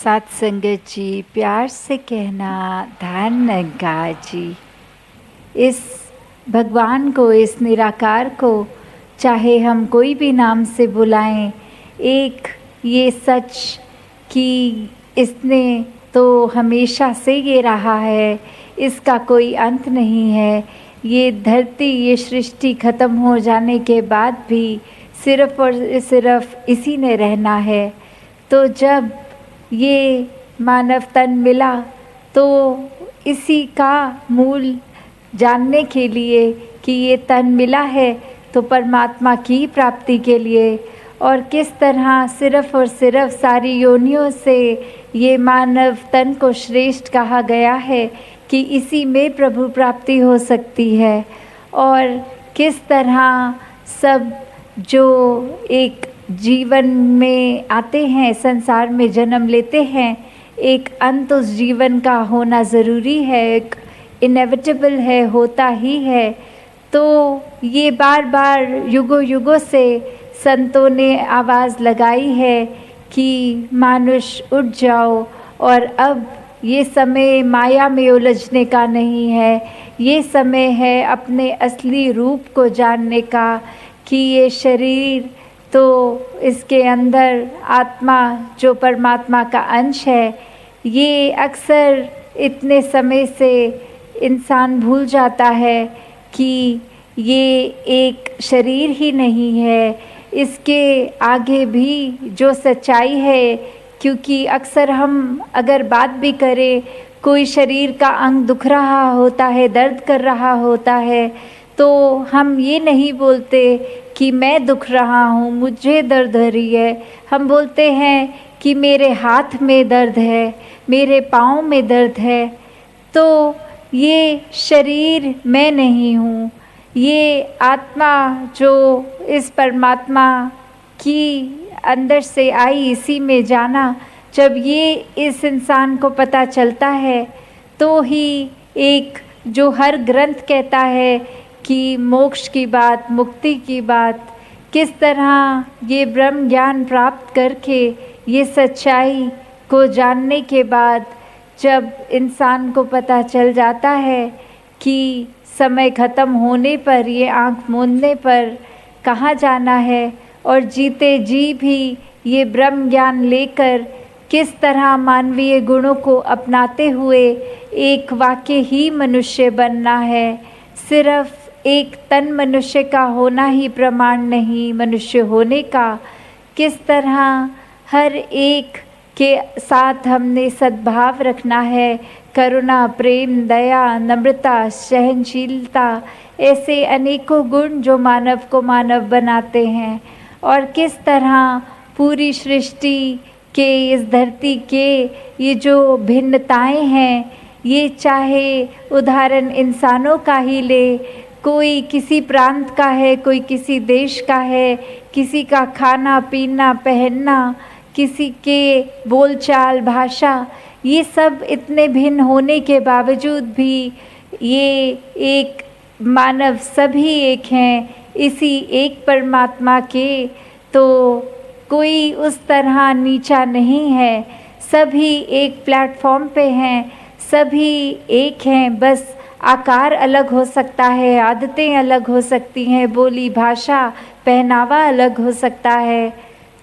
साथ संगत जी, प्यार से कहना धन्यवाद जी। इस भगवान को, इस निराकार को चाहे हम कोई भी नाम से बुलाएं, एक ये सच कि इसने तो हमेशा से ये रहा है, इसका कोई अंत नहीं है। ये धरती, ये सृष्टि ख़त्म हो जाने के बाद भी सिर्फ़ और सिर्फ इसी ने रहना है। तो जब ये मानव तन मिला तो इसी का मूल जानने के लिए कि ये तन मिला है तो परमात्मा की प्राप्ति के लिए, और किस तरह सिर्फ़ और सिर्फ सारी योनियों से ये मानव तन को श्रेष्ठ कहा गया है कि इसी में प्रभु प्राप्ति हो सकती है। और किस तरह सब जो एक जीवन में आते हैं, संसार में जन्म लेते हैं, एक अंत उस जीवन का होना ज़रूरी है, एक इनेविटेबल है, होता ही है। तो ये बार बार युगों युगों से संतों ने आवाज़ लगाई है कि मानुष उठ जाओ, और अब ये समय माया में उलझने का नहीं है, ये समय है अपने असली रूप को जानने का कि ये शरीर तो इसके अंदर आत्मा जो परमात्मा का अंश है, ये अक्सर इतने समय से इंसान भूल जाता है कि ये एक शरीर ही नहीं है, इसके आगे भी जो सच्चाई है। क्योंकि अक्सर हम अगर बात भी करें, कोई शरीर का अंग दुख रहा होता है, दर्द कर रहा होता है, तो हम ये नहीं बोलते कि मैं दुख रहा हूँ, मुझे दर्द हो रही है। हम बोलते हैं कि मेरे हाथ में दर्द है, मेरे पाँव में दर्द है। तो ये शरीर मैं नहीं हूँ, ये आत्मा जो इस परमात्मा की अंदर से आई, इसी में जाना। जब ये इस इंसान को पता चलता है तो ही एक जो हर ग्रंथ कहता है कि मोक्ष की बात, मुक्ति की बात, किस तरह ये ब्रह्म ज्ञान प्राप्त करके ये सच्चाई को जानने के बाद जब इंसान को पता चल जाता है कि समय ख़त्म होने पर, ये आँख मूंदने पर कहाँ जाना है, और जीते जी भी ये ब्रह्म ज्ञान लेकर किस तरह मानवीय गुणों को अपनाते हुए एक वाकई ही मनुष्य बनना है। सिर्फ एक तन मनुष्य का होना ही प्रमाण नहीं मनुष्य होने का। किस तरह हर एक के साथ हमने सद्भाव रखना है, करुणा, प्रेम, दया, नम्रता, सहनशीलता, ऐसे अनेकों गुण जो मानव को मानव बनाते हैं। और किस तरह पूरी सृष्टि के, इस धरती के ये जो भिन्नताएं हैं, ये चाहे उदाहरण इंसानों का ही ले, कोई किसी प्रांत का है, कोई किसी देश का है, किसी का खाना पीना पहनना, किसी के बोलचाल भाषा, ये सब इतने भिन्न होने के बावजूद भी ये एक मानव सभी एक हैं, इसी एक परमात्मा के। तो कोई उस तरह नीचा नहीं है, सभी एक प्लेटफॉर्म पे हैं, सभी एक हैं, बस आकार अलग हो सकता है, आदतें अलग हो सकती हैं, बोली भाषा पहनावा अलग हो सकता है।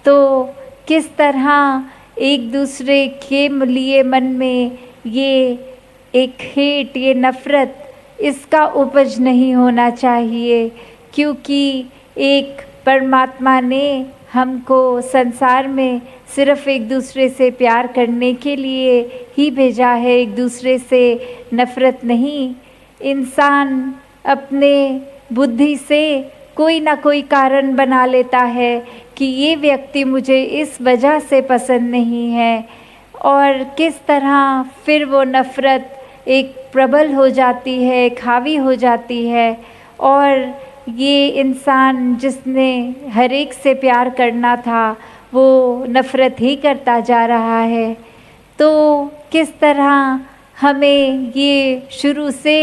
तो किस तरह एक दूसरे के लिए मन में ये एक हेट, ये नफ़रत, इसका उपज नहीं होना चाहिए। क्योंकि एक परमात्मा ने हमको संसार में सिर्फ़ एक दूसरे से प्यार करने के लिए ही भेजा है, एक दूसरे से नफ़रत नहीं। इंसान अपने बुद्धि से कोई ना कोई कारण बना लेता है कि ये व्यक्ति मुझे इस वजह से पसंद नहीं है, और किस तरह फिर वो नफ़रत एक प्रबल हो जाती है, एक हावी हो जाती है। और ये इंसान जिसने हर एक से प्यार करना था, वो नफ़रत ही करता जा रहा है। तो किस तरह हमें ये शुरू से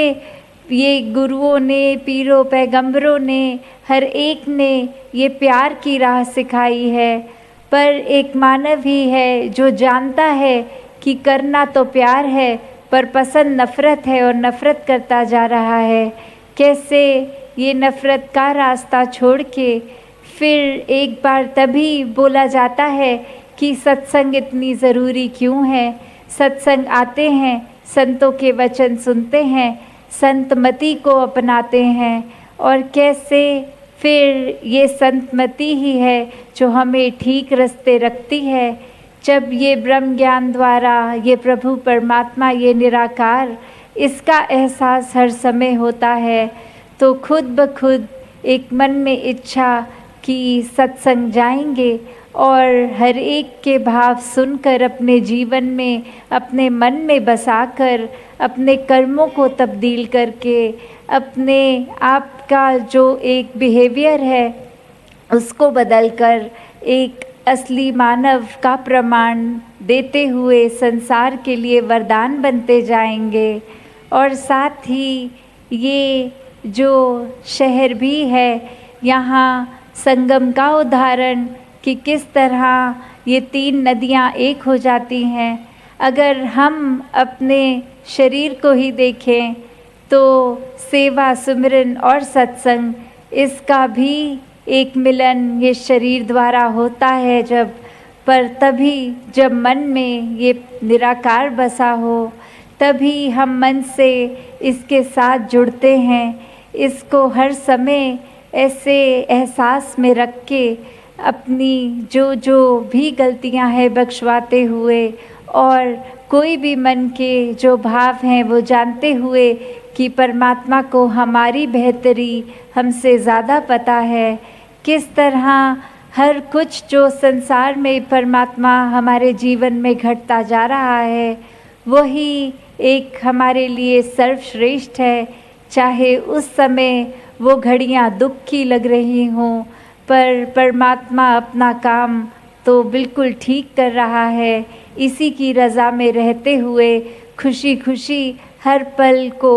ये गुरुओं ने, पीरों, पैगंबरों ने, हर एक ने ये प्यार की राह सिखाई है। पर एक मानव ही है जो जानता है कि करना तो प्यार है पर पसंद नफ़रत है और नफ़रत करता जा रहा है। कैसे ये नफ़रत का रास्ता छोड़ के फिर एक बार तभी बोला जाता है कि सत्संग इतनी ज़रूरी क्यों है। सत्संग आते हैं, संतों के वचन सुनते हैं, संतमति को अपनाते हैं और कैसे फिर ये संतमति ही है जो हमें ठीक रास्ते रखती है। जब ये ब्रह्म ज्ञान द्वारा ये प्रभु परमात्मा ये निराकार इसका एहसास हर समय होता है तो खुद ब खुद एक मन में इच्छा कि सत्संग जाएंगे और हर एक के भाव सुनकर अपने जीवन में अपने मन में बसाकर अपने कर्मों को तब्दील करके अपने आप का जो एक बिहेवियर है उसको बदलकर एक असली मानव का प्रमाण देते हुए संसार के लिए वरदान बनते जाएंगे। और साथ ही ये जो शहर भी है यहाँ संगम का उदाहरण कि किस तरह ये 3 नदियाँ एक हो जाती हैं। अगर हम अपने शरीर को ही देखें तो सेवा सुमिरन और सत्संग इसका भी एक मिलन ये शरीर द्वारा होता है पर तभी जब मन में ये निराकार बसा हो तभी हम मन से इसके साथ जुड़ते हैं। इसको हर समय ऐसे एहसास में रख के अपनी जो भी गलतियां हैं बख्शवाते हुए और कोई भी मन के जो भाव हैं वो जानते हुए कि परमात्मा को हमारी बेहतरी हमसे ज़्यादा पता है। किस तरह हर कुछ जो संसार में परमात्मा हमारे जीवन में घटता जा रहा है वही एक हमारे लिए सर्वश्रेष्ठ है। चाहे उस समय वो घड़ियाँ दुख की लग रही हों पर परमात्मा अपना काम तो बिल्कुल ठीक कर रहा है। इसी की रज़ा में रहते हुए खुशी खुशी हर पल को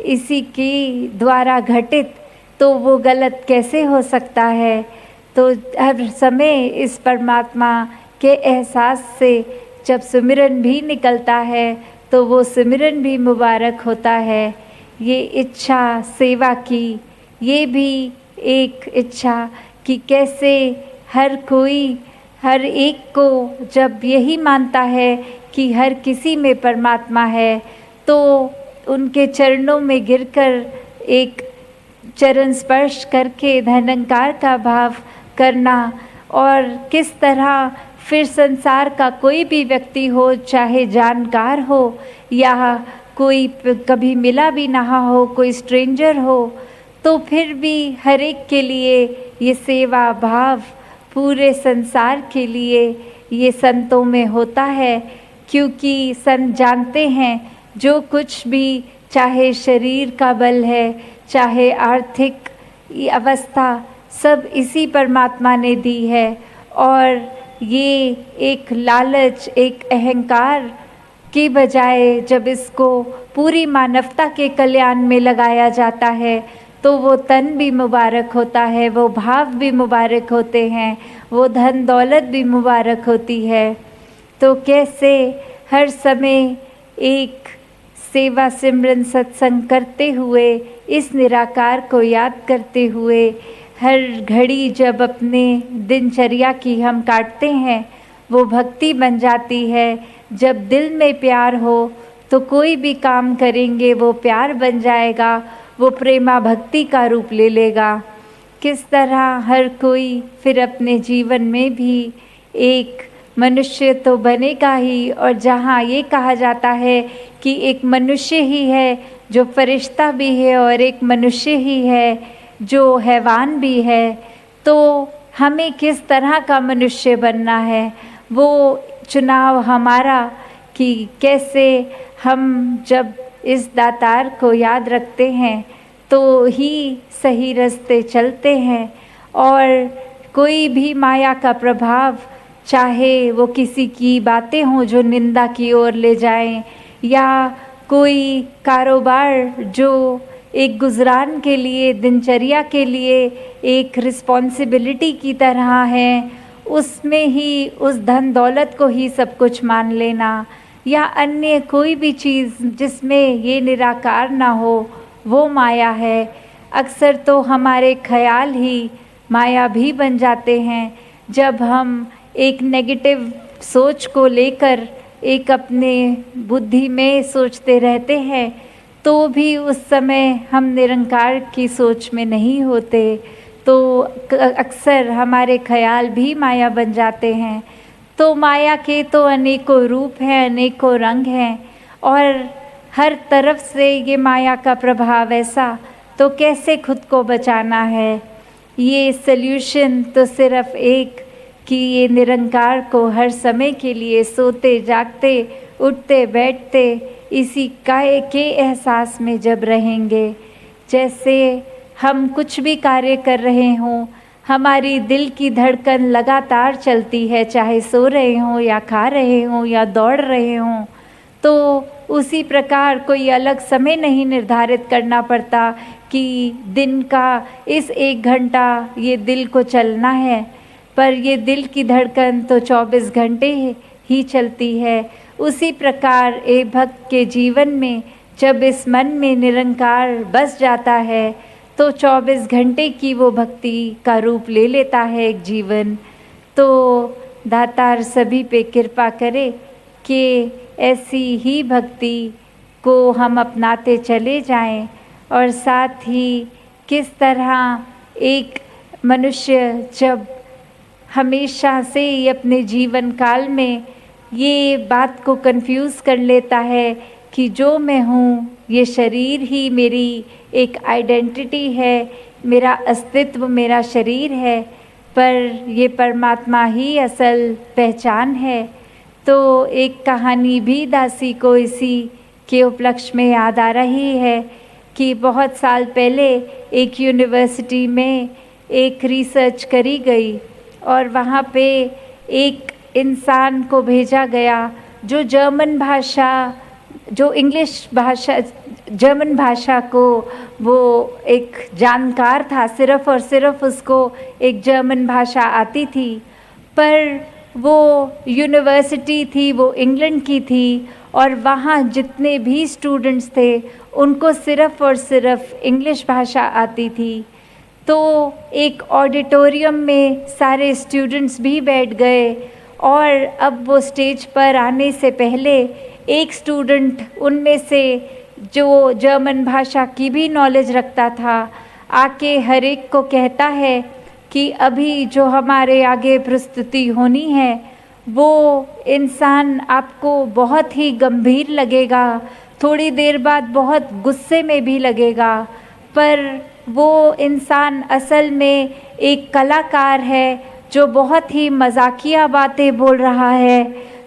इसी के द्वारा घटित तो वो गलत कैसे हो सकता है। तो हर समय इस परमात्मा के एहसास से जब सुमिरन भी निकलता है तो वो सिमरन भी मुबारक होता है। ये इच्छा सेवा की ये भी एक इच्छा कि कैसे हर कोई हर एक को जब यही मानता है कि हर किसी में परमात्मा है तो उनके चरणों में गिरकर एक चरण स्पर्श करके धनंकार का भाव करना और किस तरह फिर संसार का कोई भी व्यक्ति हो चाहे जानकार हो या कोई कभी मिला भी ना हो कोई स्ट्रेंजर हो तो फिर भी हर एक के लिए ये सेवा भाव पूरे संसार के लिए ये संतों में होता है। क्योंकि संत जानते हैं जो कुछ भी चाहे शरीर का बल है चाहे आर्थिक अवस्था सब इसी परमात्मा ने दी है। और ये एक लालच एक अहंकार के बजाय जब इसको पूरी मानवता के कल्याण में लगाया जाता है तो वो तन भी मुबारक होता है, वो भाव भी मुबारक होते हैं, वो धन दौलत भी मुबारक होती है। तो कैसे हर समय एक सेवा सिमरन सत्संग करते हुए इस निराकार को याद करते हुए हर घड़ी जब अपने दिनचर्या की हम काटते हैं वो भक्ति बन जाती है। जब दिल में प्यार हो तो कोई भी काम करेंगे वो प्यार बन जाएगा, वो प्रेमा भक्ति का रूप ले लेगा। किस तरह हर कोई फिर अपने जीवन में भी एक मनुष्य तो बनेगा ही। और जहाँ ये कहा जाता है कि एक मनुष्य ही है जो फरिश्ता भी है और एक मनुष्य ही है जो हैवान भी है, तो हमें किस तरह का मनुष्य बनना है वो चुनाव हमारा कि कैसे हम जब इस दातार को याद रखते हैं तो ही सही रास्ते चलते हैं। और कोई भी माया का प्रभाव चाहे वो किसी की बातें हों जो निंदा की ओर ले जाएं या कोई कारोबार जो एक गुजरान के लिए दिनचर्या के लिए एक रिस्पॉन्सिबिलिटी की तरह है उसमें ही, उस धन दौलत को ही सब कुछ मान लेना, या अन्य कोई भी चीज़ जिसमें ये निराकार ना हो, वो माया है। अक्सर तो हमारे ख्याल ही माया भी बन जाते हैं। जब हम एक नेगेटिव सोच को लेकर एक अपने बुद्धि में सोचते रहते हैं, तो भी उस समय हम निरंकार की सोच में नहीं होते, तो अक्सर हमारे ख्याल भी माया बन जाते हैं। तो माया के तो अनेकों रूप हैं, अनेकों रंग हैं, और हर तरफ से ये माया का प्रभाव ऐसा, तो कैसे खुद को बचाना है? ये सल्यूशन तो सिर्फ एक कि ये निरंकार को हर समय के लिए सोते जागते उठते बैठते इसी काय के एहसास में जब रहेंगे, जैसे हम कुछ भी कार्य कर रहे हों, हमारी दिल की धड़कन लगातार चलती है, चाहे सो रहे हों या खा रहे हों या दौड़ रहे हों, तो उसी प्रकार कोई अलग समय नहीं निर्धारित करना पड़ता कि दिन का इस 1 घंटा ये दिल को चलना है, पर ये दिल की धड़कन तो 24 घंटे ही चलती है। उसी प्रकार एक भक्त के जीवन में जब इस मन में निरंकार बस जाता है, तो 24 घंटे की वो भक्ति का रूप ले लेता है एक जीवन। तो दातार सभी पे कृपा करे कि ऐसी ही भक्ति को हम अपनाते चले जाएं, और साथ ही किस तरह एक मनुष्य जब हमेशा से ही अपने जीवन काल में ये बात को कंफ्यूज कर लेता है कि जो मैं हूँ, ये शरीर ही मेरी एक आइडेंटिटी है, मेरा अस्तित्व मेरा शरीर है, पर ये परमात्मा ही असल पहचान है। तो एक कहानी भी दासी को इसी के उपलक्ष्य में याद आ रही है कि बहुत साल पहले एक यूनिवर्सिटी में एक रिसर्च करी गई, और वहाँ पे एक इंसान को भेजा गया जो जर्मन भाषा को वो एक जानकार था, सिर्फ़ और सिर्फ उसको एक जर्मन भाषा आती थी, पर वो यूनिवर्सिटी थी वो इंग्लैंड की थी, और वहाँ जितने भी स्टूडेंट्स थे उनको सिर्फ़ और सिर्फ इंग्लिश भाषा आती थी। तो एक ऑडिटोरियम में सारे स्टूडेंट्स भी बैठ गए, और अब वो स्टेज पर आने से पहले एक स्टूडेंट उनमें से जो जर्मन भाषा की भी नॉलेज रखता था, आके हर एक को कहता है कि अभी जो हमारे आगे प्रस्तुति होनी है वो इंसान आपको बहुत ही गंभीर लगेगा, थोड़ी देर बाद बहुत गुस्से में भी लगेगा, पर वो इंसान असल में एक कलाकार है जो बहुत ही मजाकिया बातें बोल रहा है।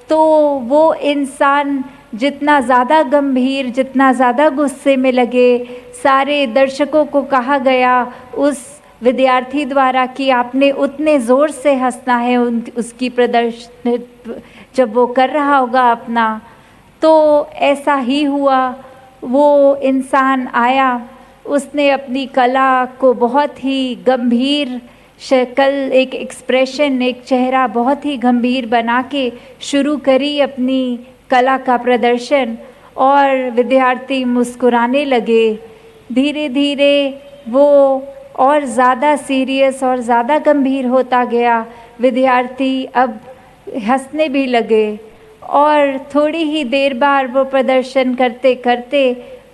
तो वो इंसान जितना ज़्यादा गंभीर, जितना ज़्यादा गुस्से में लगे, सारे दर्शकों को कहा गया उस विद्यार्थी द्वारा कि आपने उतने ज़ोर से हंसना है उसकी प्रदर्शन जब वो कर रहा होगा अपना। तो ऐसा ही हुआ, वो इंसान आया, उसने अपनी कला को बहुत ही गंभीर शक्ल, एक एक्सप्रेशन, एक चेहरा बहुत ही गंभीर बना के शुरू करी अपनी कला का प्रदर्शन, और विद्यार्थी मुस्कुराने लगे। धीरे धीरे वो और ज़्यादा सीरियस और ज़्यादा गंभीर होता गया, विद्यार्थी अब हंसने भी लगे, और थोड़ी ही देर बाद वो प्रदर्शन करते करते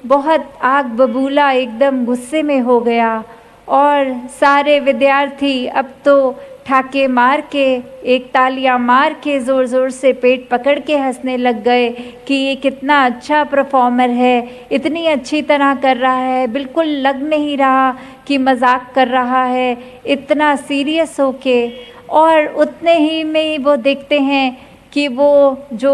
बहुत आग बबूला एकदम गुस्से में हो गया, और सारे विद्यार्थी अब तो ठाके मार के, एक तालियां मार के ज़ोर ज़ोर से पेट पकड़ के हंसने लग गए कि ये कितना अच्छा परफॉर्मर है, इतनी अच्छी तरह कर रहा है, बिल्कुल लग नहीं रहा कि मजाक कर रहा है, इतना सीरियस होके। और उतने ही में वो देखते हैं कि वो जो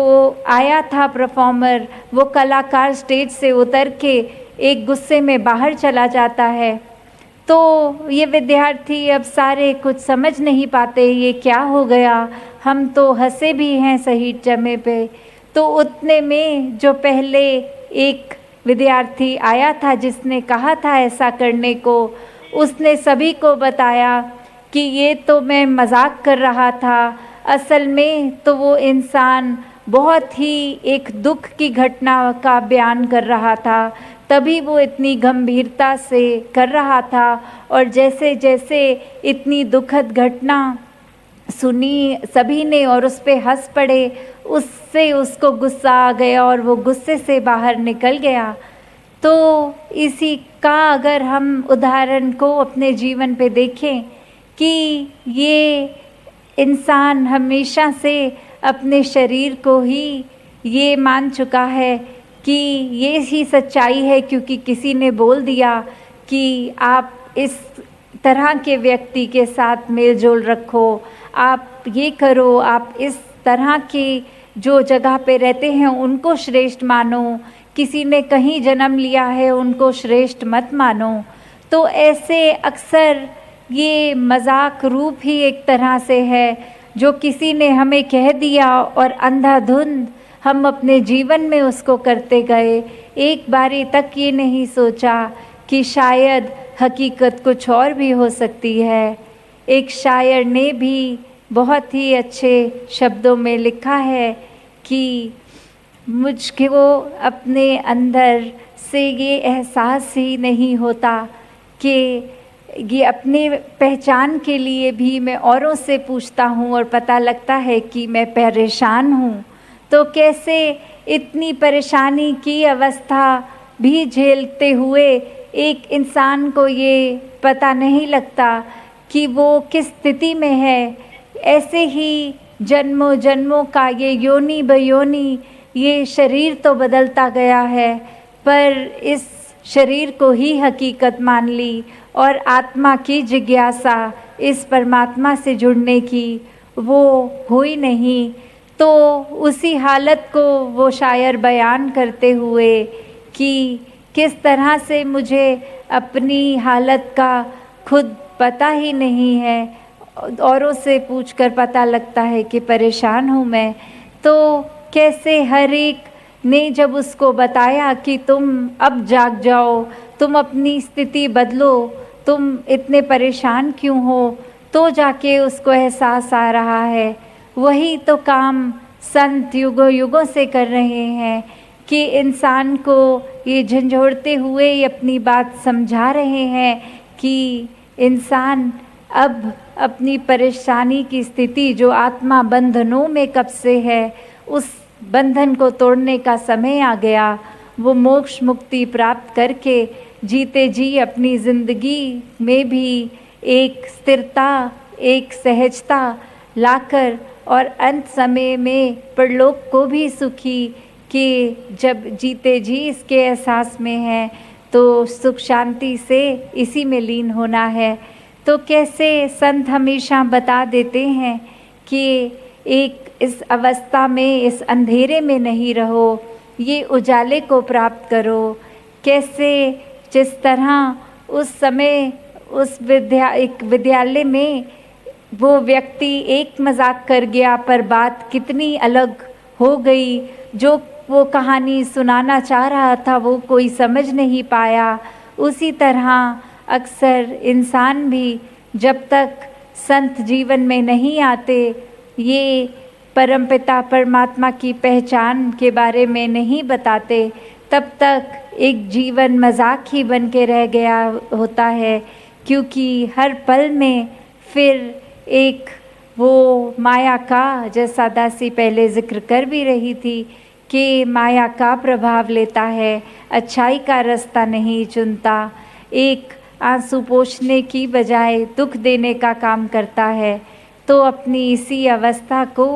आया था परफॉर्मर, वो कलाकार स्टेज से उतर के एक गुस्से में बाहर चला जाता है। तो ये विद्यार्थी अब सारे कुछ समझ नहीं पाते ये क्या हो गया, हम तो हंसे भी हैं सही समय पे। तो उतने में जो पहले एक विद्यार्थी आया था जिसने कहा था ऐसा करने को, उसने सभी को बताया कि ये तो मैं मजाक कर रहा था, असल में तो वो इंसान बहुत ही एक दुख की घटना का बयान कर रहा था, तभी वो इतनी गंभीरता से कर रहा था। और जैसे जैसे इतनी दुखद घटना सुनी सभी ने और उस पे हंस पड़े, उससे उसको गुस्सा आ गया और वो गुस्से से बाहर निकल गया। तो इसी का अगर हम उदाहरण को अपने जीवन पे देखें कि ये इंसान हमेशा से अपने शरीर को ही ये मान चुका है कि ये ही सच्चाई है, क्योंकि किसी ने बोल दिया कि आप इस तरह के व्यक्ति के साथ मेल जोल रखो, आप ये करो, आप इस तरह की जो जगह पे रहते हैं उनको श्रेष्ठ मानो, किसी ने कहीं जन्म लिया है उनको श्रेष्ठ मत मानो। तो ऐसे अक्सर ये मजाक रूप ही एक तरह से है जो किसी ने हमें कह दिया और अंधाधुंध हम अपने जीवन में उसको करते गए। एक बारी तक ये नहीं सोचा कि शायद हकीकत कुछ और भी हो सकती है। एक शायर ने भी बहुत ही अच्छे शब्दों में लिखा है कि मुझको अपने अंदर से ये एहसास ही नहीं होता कि ये अपने पहचान के लिए भी मैं औरों से पूछता हूँ और पता लगता है कि मैं परेशान हूँ। तो कैसे इतनी परेशानी की अवस्था भी झेलते हुए एक इंसान को ये पता नहीं लगता कि वो किस स्थिति में है। ऐसे ही जन्मों जन्मों का ये योनि बयोनि ये शरीर तो बदलता गया है, पर इस शरीर को ही हकीकत मान ली और आत्मा की जिज्ञासा इस परमात्मा से जुड़ने की वो हुई नहीं। तो उसी हालत को वो शायर बयान करते हुए कि किस तरह से मुझे अपनी हालत का खुद पता ही नहीं है, औरों से पूछकर पता लगता है कि परेशान हूँ मैं। तो कैसे हर एक ने जब उसको बताया कि तुम अब जाग जाओ, तुम अपनी स्थिति बदलो, तुम इतने परेशान क्यों हो, तो जाके उसको एहसास आ रहा है। वही तो काम संत युगों युगों से कर रहे हैं कि इंसान को ये झंझोड़ते हुए अपनी बात समझा रहे हैं कि इंसान अब अपनी परेशानी की स्थिति जो आत्मा बंधनों में कब से है, उस बंधन को तोड़ने का समय आ गया। वो मोक्ष मुक्ति प्राप्त करके जीते जी अपनी ज़िंदगी में भी एक स्थिरता, एक सहजता लाकर और अंत समय में परलोक को भी सुखी कि जब जीते जी इसके एहसास में है तो सुख शांति से इसी में लीन होना है। तो कैसे संत हमेशा बता देते हैं कि एक इस अवस्था में, इस अंधेरे में नहीं रहो, ये उजाले को प्राप्त करो। कैसे जिस तरह उस समय उस विद्यालय में वो व्यक्ति एक मजाक कर गया पर बात कितनी अलग हो गई, जो वो कहानी सुनाना चाह रहा था वो कोई समझ नहीं पाया। उसी तरह अक्सर इंसान भी जब तक संत जीवन में नहीं आते, ये परमपिता परमात्मा की पहचान के बारे में नहीं बताते, तब तक एक जीवन मजाक ही बन के रह गया होता है। क्योंकि हर पल में फिर एक वो माया का, जैसा दासी पहले जिक्र कर भी रही थी कि माया का प्रभाव लेता है, अच्छाई का रास्ता नहीं चुनता, एक आंसू पोंछने की बजाय दुख देने का काम करता है। तो अपनी इसी अवस्था को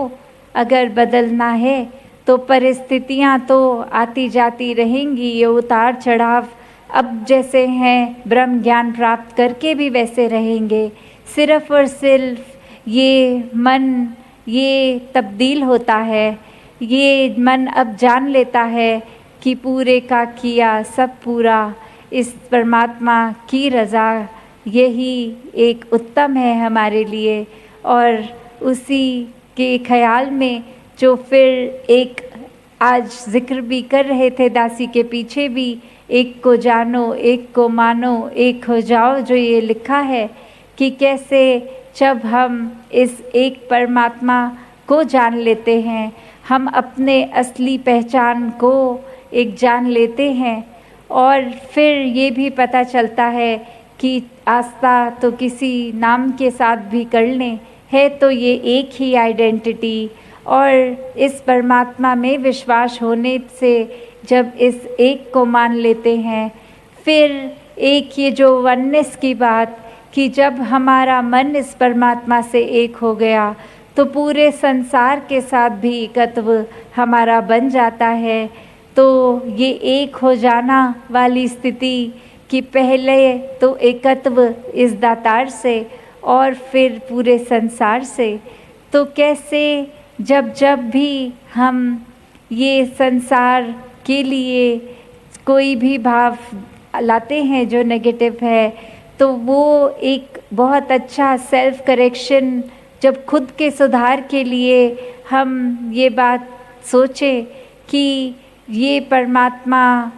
अगर बदलना है तो परिस्थितियां तो आती जाती रहेंगी, ये उतार चढ़ाव अब जैसे हैं ब्रह्म ज्ञान प्राप्त करके भी वैसे रहेंगे। सिर्फ और सिर्फ ये मन ये तब्दील होता है, ये मन अब जान लेता है कि पूरे का किया सब पूरा, इस परमात्मा की रज़ा यही एक उत्तम है हमारे लिए। और उसी के ख्याल में जो फिर एक आज जिक्र भी कर रहे थे दासी के पीछे भी, एक को जानो एक को मानो एक हो जाओ, जो ये लिखा है कि कैसे जब हम इस एक परमात्मा को जान लेते हैं, हम अपने असली पहचान को एक जान लेते हैं, और फिर ये भी पता चलता है कि आस्था तो किसी नाम के साथ भी कर लें है तो ये एक ही आइडेंटिटी। और इस परमात्मा में विश्वास होने से जब इस एक को मान लेते हैं, फिर एक ये जो वननेस की बात कि जब हमारा मन इस परमात्मा से एक हो गया तो पूरे संसार के साथ भी एकत्व हमारा बन जाता है। तो ये एक हो जाना वाली स्थिति कि पहले तो एकत्व इस दातार से और फिर पूरे संसार से, तो कैसे जब जब भी हम ये संसार के लिए कोई भी भाव लाते हैं जो नेगेटिव है, तो वो एक बहुत अच्छा सेल्फ करेक्शन, जब खुद के सुधार के लिए हम ये बात सोचें कि ये परमात्मा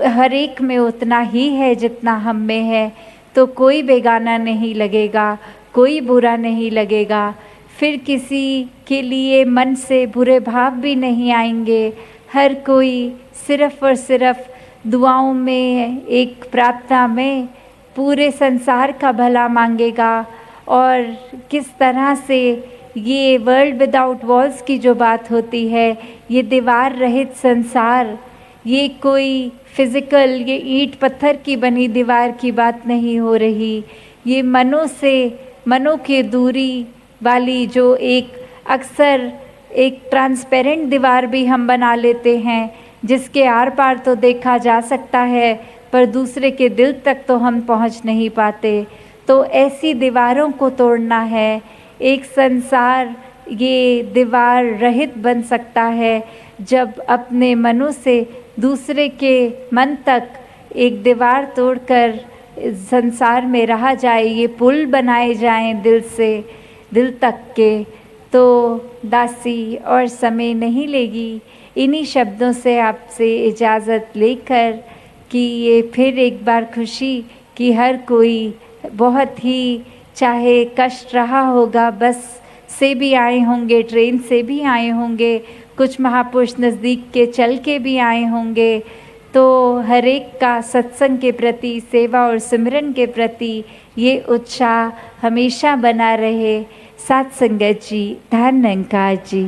हर एक में उतना ही है जितना हम में है, तो कोई बेगाना नहीं लगेगा, कोई बुरा नहीं लगेगा, फिर किसी के लिए मन से बुरे भाव भी नहीं आएंगे। हर कोई सिर्फ़ और सिर्फ दुआओं में, एक प्रार्थना में पूरे संसार का भला मांगेगा। और किस तरह से ये वर्ल्ड विदाउट वॉल्स की जो बात होती है, ये दीवार रहित संसार, ये कोई फिज़िकल, ये ईंट पत्थर की बनी दीवार की बात नहीं हो रही, ये मनों से, मनों की दूरी वाली जो एक अक्सर एक ट्रांसपेरेंट दीवार भी हम बना लेते हैं, जिसके आर पार तो देखा जा सकता है पर दूसरे के दिल तक तो हम पहुंच नहीं पाते। तो ऐसी दीवारों को तोड़ना है। एक संसार ये दीवार रहित बन सकता है जब अपने मनों से दूसरे के मन तक एक दीवार तोड़कर संसार में रहा जाए, ये पुल बनाए जाएं दिल से दिल तक के। तो दासी और समय नहीं लेगी, इन्हीं शब्दों से आपसे इजाज़त लेकर कि ये फिर एक बार खुशी कि हर कोई बहुत ही, चाहे कष्ट रहा होगा, बस से भी आए होंगे, ट्रेन से भी आए होंगे, कुछ महापुरुष नज़दीक के चल के भी आए होंगे, तो हर एक का सत्संग के प्रति, सेवा और सिमरन के प्रति ये उत्साह हमेशा बना रहे। साथ संगत जी, धन निरंकार जी।